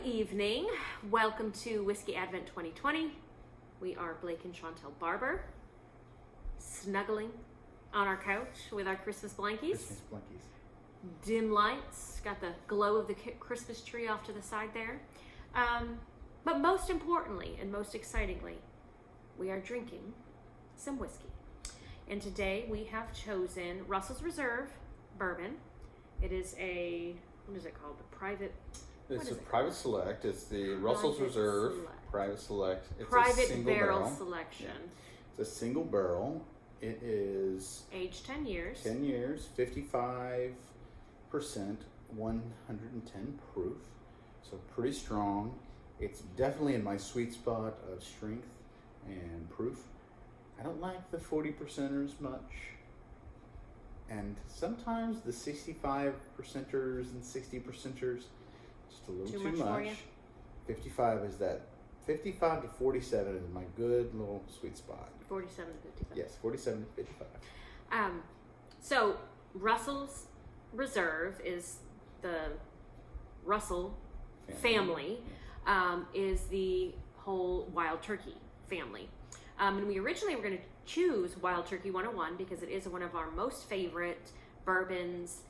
evening. Welcome to Whiskey Advent 2020. We are Blake and Chantel Barber, snuggling on our couch with our Christmas blankies. Christmas blankies. Dim lights, got the glow of the Christmas tree off to the side there. But most importantly and most excitingly, we are drinking some whiskey. And today we have chosen Russell's Reserve Bourbon. It is a, what is it called? The private... It's a private select. It's the Russell's Reserve Private Select. It's a Private single barrel selection. Yeah. It's a single barrel. It is Aged 10 years. 10 years, 55%, 110 proof. So pretty strong. It's definitely in my sweet spot of strength and proof. I don't like the 40%ers much. And sometimes the 65%ers and 60%ers, just a little too much. For you? 55 is that. 55 to 47 is my good little sweet spot. 47 to 55. Yes, 47 to 55. So Russell's Reserve is the Russell family, is the whole Wild Turkey family. And we originally were going to choose Wild Turkey 101 because it is one of our most favorite bourbons.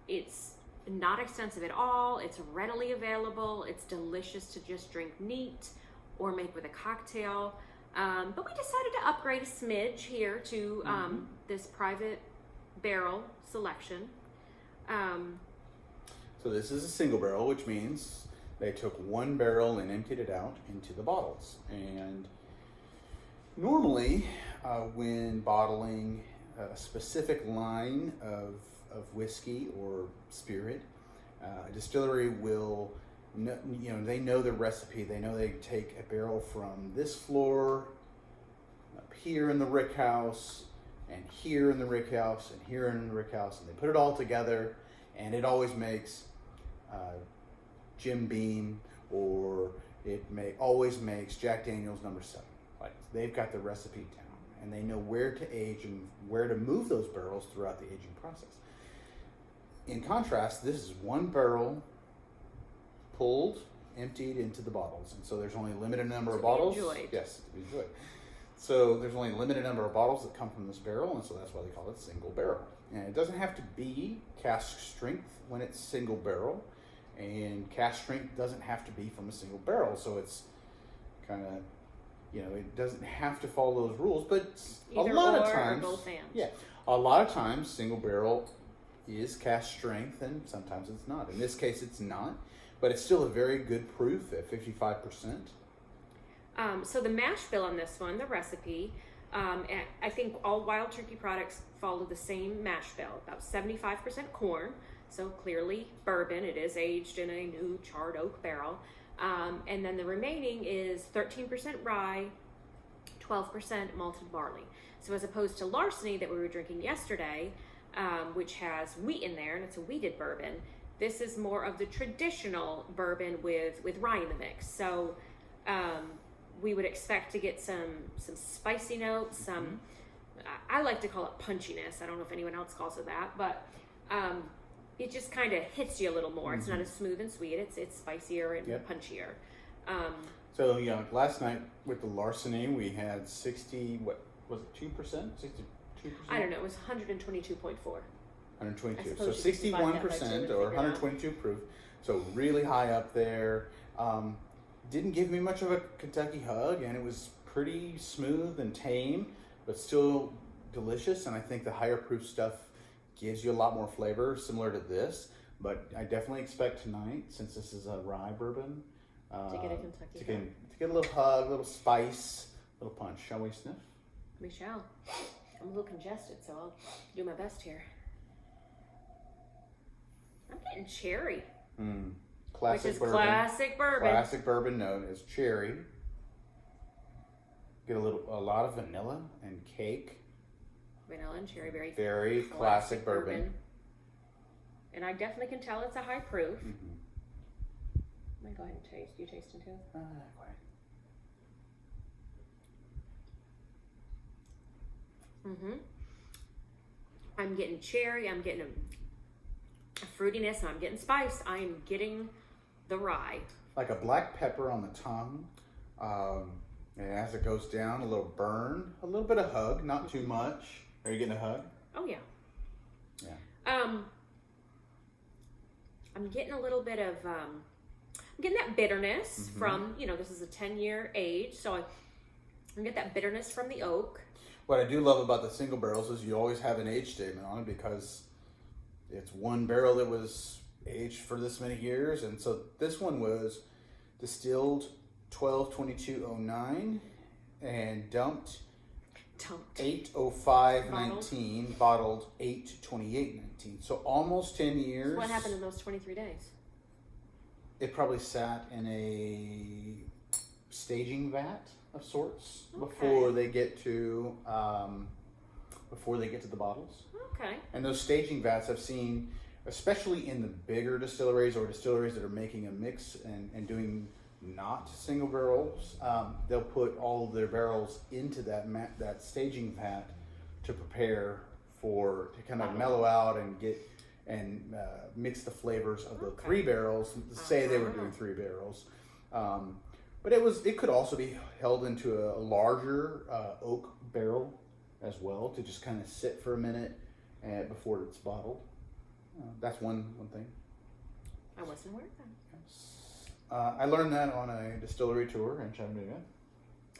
It's not expensive at all. It's readily available. It's delicious to just drink neat or make with a cocktail. But we decided to upgrade a smidge here to this private barrel selection. So this is a single barrel, which means they took one barrel and emptied it out into the bottles. And normally, when bottling a specific line of whiskey or spirit, a distillery will, they know the recipe. They know they take a barrel from this floor, up here in the rick house, and here in the rick house, and here in the rick house, and they put it all together, and it always makes Jim Beam, or always makes Jack Daniel's No. 7. Like, they've got the recipe down, and they know where to age and where to move those barrels throughout the aging process. In contrast, this is one barrel pulled, emptied into the bottles, and so there's only a limited number of bottles. Enjoyed. Yes, to be enjoyed. So there's only a limited number of bottles that come from this barrel, and so that's why they call it single barrel. And it doesn't have to be cask strength when it's single barrel, and cask strength doesn't have to be from a single barrel, so it's kind of, it doesn't have to follow those rules, but Either a lot or, of times, or both and. yeah, a lot of times single barrel is cask strength, and sometimes it's not. In this case, it's not, but it's still a very good proof at 55%. So the mash bill on this one, the recipe, and I think all Wild Turkey products follow the same mash bill, about 75% corn, so clearly bourbon. It is aged in a new charred oak barrel. And then the remaining is 13% rye, 12% malted barley. So as opposed to Larceny that we were drinking yesterday, which has wheat in there, and it's a wheated bourbon, this is more of the traditional bourbon with rye in the mix. So we would expect to get some spicy notes, some, I like to call it punchiness. I don't know if anyone else calls it that, but it just kind of hits you a little more. It's not as smooth and sweet. It's spicier and punchier. So last night with the Larceny, we had 60, what was it, 2%? 62%? I don't know. It was 122.4. 122. So 61% or 122 proof. So really high up there. Didn't give me much of a Kentucky hug, and it was pretty smooth and tame, but still delicious. And I think the higher proof stuff gives you a lot more flavor, similar to this. But I definitely expect tonight, since this is a rye bourbon, to get a Kentucky to get a little hug, a little spice, a little punch. Shall we sniff? We shall. I'm a little congested, so I'll do my best here. I'm getting cherry. Classic which is bourbon. Classic bourbon. Classic bourbon known as cherry. Get a lot of vanilla and cake. Vanilla and cherry, very classic bourbon. And I definitely can tell it's a high proof. I'm gonna go ahead and taste. You tasting too? Quite. I'm getting cherry. I'm getting a fruitiness, and I'm getting spice. I'm getting the rye. Like a black pepper on the tongue. And as it goes down, a little burn, a little bit of hug, not too much. Are you getting a hug? Oh yeah. Yeah. I'm getting a little bit of I'm getting that bitterness from, this is a 10-year age, so I get that bitterness from the oak. What I do love about the single barrels is you always have an age statement on it because it's one barrel that was aged for this many years, and so this one was distilled 12/22/09 and dumped 8/05/19, bottled 8/28/19. So almost 10 years. So what happened in those 23 days? It probably sat in a staging vat of sorts before they get to the bottles. Okay. And those staging vats I've seen, especially in the bigger distilleries or distilleries that are making a mix and doing not single barrels, they'll put all of their barrels into that staging vat to prepare to kind of mellow out and mix the flavors of the 3 barrels. Say they were doing 3 barrels, but it could also be held into a larger oak barrel as well to just kind of sit for a minute before it's bottled. That's one thing. I wasn't aware of that. I learned that on a distillery tour in Chattanooga.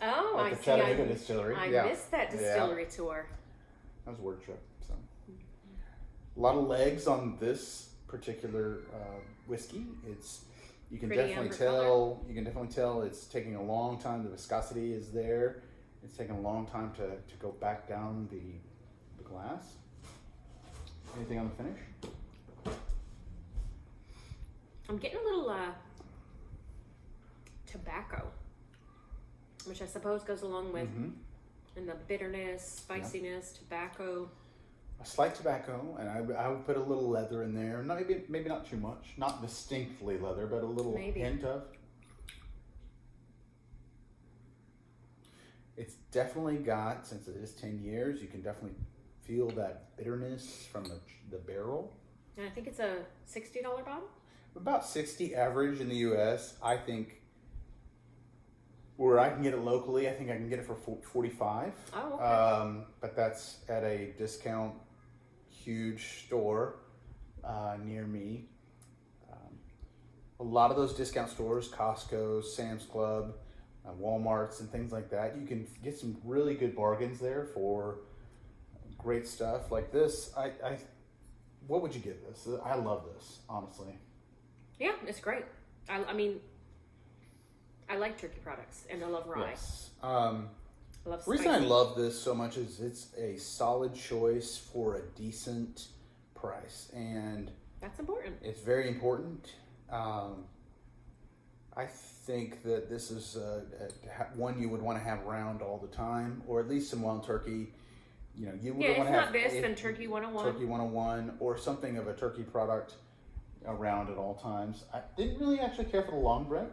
Oh, At the Chattanooga distillery. I missed that distillery tour. That was a word trip. So, a lot of legs on this particular whiskey. You can definitely tell it's taking a long time. The viscosity is there. It's taking a long time to go back down the glass. Anything on the finish? I'm getting a little tobacco, which I suppose goes along with and the bitterness, spiciness, tobacco. A slight tobacco, and I would put a little leather in there. Maybe not too much, not distinctly leather, but a little hint of. It's definitely got, since it is 10 years, you can definitely feel that bitterness from the barrel. And I think it's a $60 bottle. About 60 average in the U.S. I think where I can get it locally, I think I can get it for 45. Oh, okay. But that's at a discount, huge store near me. A lot of those discount stores, Costco, Sam's Club, Walmarts, and things like that, you can get some really good bargains there for great stuff like this. What would you give this? I love this, honestly. Yeah, it's great. I mean, I like turkey products, and I love rye. Yes. I love the reason I love this so much is it's a solid choice for a decent price, and that's important. It's very important. I think that this is one you would want to have around all the time, or at least some Wild Turkey. You would want to have then Turkey 101. Turkey 101, or something of a turkey product around at all times. I didn't really actually care for the Long Branch.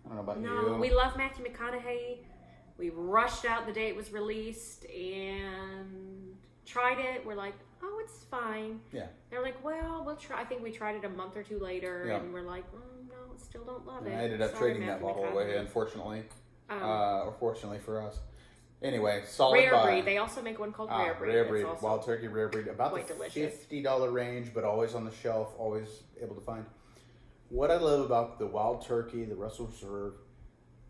I don't know about you. No, we love Matthew McConaughey. We rushed out the day it was released and tried it. We're like, oh, it's fine. Yeah. They're like, well, we'll try. I think we tried it a month or two later, and we're like, no, still don't love it. I ended up trading that bottle away, unfortunately. Or fortunately for us. Anyway, solid Rare buy. Breed. They also make one called Rare Breed. Rare Breed, Wild Turkey Rare Breed. About the delicious. $50 range, but always on the shelf, always able to find. What I love about the Wild Turkey, the Russell Reserve,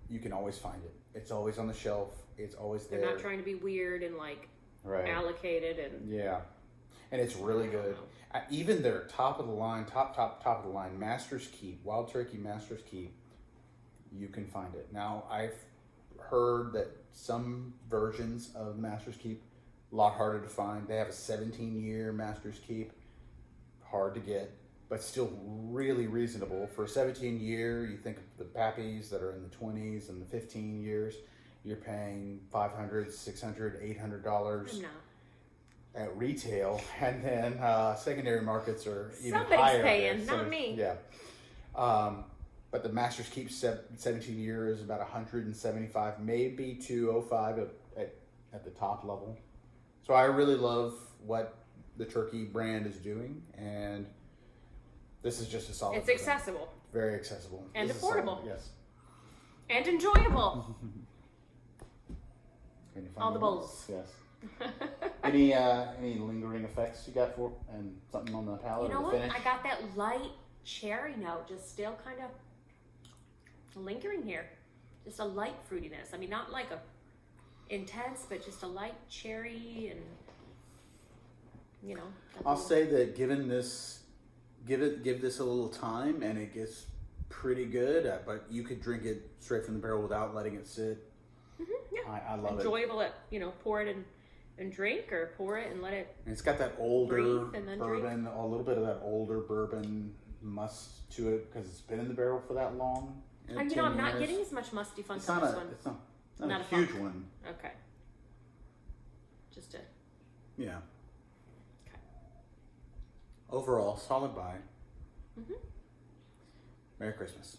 you can always find it. It's always on the shelf. It's always there. They're not trying to be weird and allocated and and it's really good. Even their top of the line, top of the line, Master's Keep, Wild Turkey Master's Keep, you can find it. Now I've heard that some versions of Master's Keep a lot harder to find. They have a 17-year Master's Keep, hard to get, but still really reasonable. For a 17-year, you think of the Pappies that are in the 20s and the 15 years, you're paying $500, $600, $800 at retail, and then secondary markets are even somebody's higher. paying, not me. Yeah. But the Master's Keep 17 years is about $175, maybe $205 at the top level. So I really love what the Turkey brand is doing, and this is just a solid. It's accessible. Very accessible. And This is affordable. solid, yes. And enjoyable. Can you find All the more? bowls. Yes. Any lingering effects you got for and something on the palate You know or what? the finish? I got that light cherry note, just still kind of lingering here. Just a light fruitiness. I mean, not like a intense, but just a light cherry, and you know. that I'll little- say that given this, give this a little time, and it gets pretty good. But you could drink it straight from the barrel without letting it sit. Yeah. I love it. Enjoyable. Pour it and drink, or pour it and let it. And it's got that older Breathe and then drink. bourbon, a little bit of that older bourbon must to it because it's been in the barrel for that long. I'm 10 not years. getting as much musty funk It's on not this a, one. it's not Not a a huge funk. one. Okay. Just a. Yeah. Okay. Overall, solid buy. Mhm. Merry Christmas.